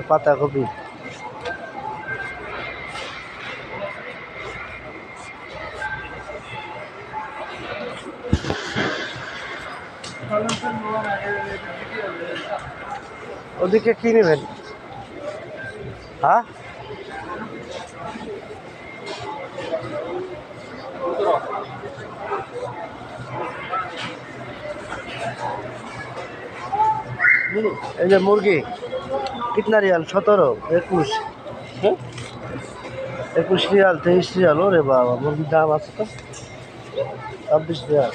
পাতাকপি ওদিকে কি নেবেন? হ্যাঁ, এই যে মুরগি কিতনা রিয়াল? 17, 21, 21 Real, 23 Real. ওরে বাবা, মুরগির দাম আছে তো। 26 রিয়াল।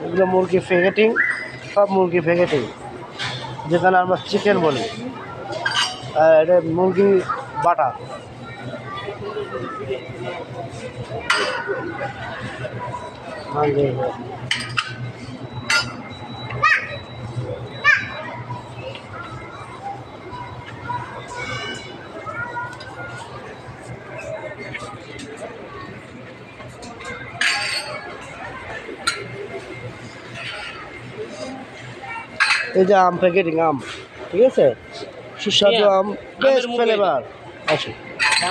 এগুলো মুরগি ফেগেটিং, সব মুরগি ফেগেটিং, যেখানে আমরা চিকেন বলি। আর এটা মুরগি বাটা। এই যে আম প্যাকেটিং আম, ঠিক আছে, সুস্বাদু আম, বেস্ট ফ্লেভার আছে।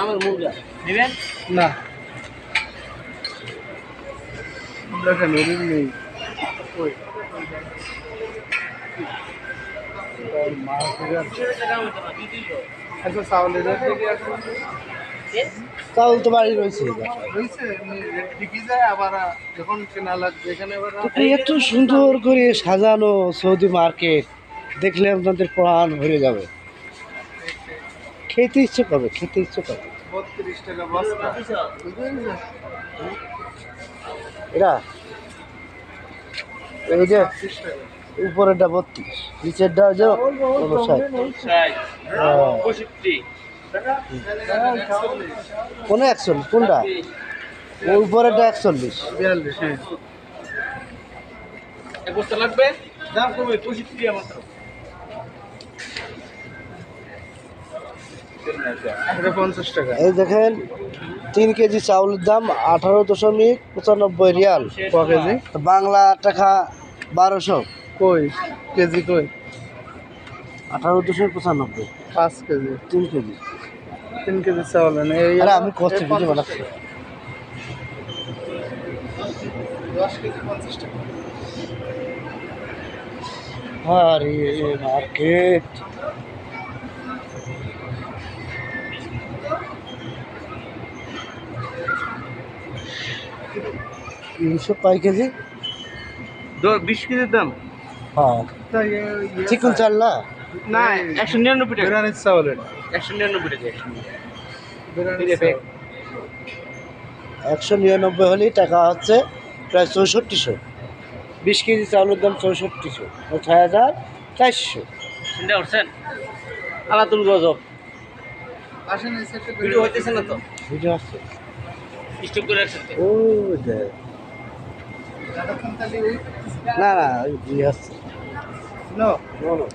আমের মুরগা নেবেন না? দেখেন ওদিন নেই। চাউল তো বাড়ি রয়েছে। এত সুন্দর করে সাজানো সৌদি মার্কেট দেখলে আপনাদের প্রাণ ভরে যাবে, খেতে ইচ্ছে করবে, খেতে ইচ্ছে করবে। 32 টাকা বস্তা। এটা এই যে উপরেরটা 32, নিচেরটা যে 59। কোন 41? কোনটা? ওই উপরেরটা 41, 42। হ্যাঁ, এক বস্তা লাগবে। দাম কমে 65 মাত্র। এই দেখেন 3 কেজি চাউলের দাম 18.95 রিয়াল কেজি, বাংলা টাকা 1200। কই কেজি? কই 18.95। 5 কেজি, 3 কেজি, 3 কেজি চাউল। আরে আমি কষ্ট বুঝে বানাচ্ছি। 10 কেজি 50 টাকা। আরে মার্কেট কয় কেজি? 20 কেজির দাম। হ্যাঁ, চিকন চাল না? না, 199 টাকা। বিরিয়ানির চাউল 199 টাকা। 199 হলেই টাকা হচ্ছে প্রায় 6400। 20 কেজি চাউলের দাম 6400, 6400। চিন্তা করছেন? আলাতুল গজব। আসেন, ভিডিও হইতেছে না তো? ভিডিও আসছে, স্টপ করে রাখছেন। ও দেখ, না না, আসছে। No no no.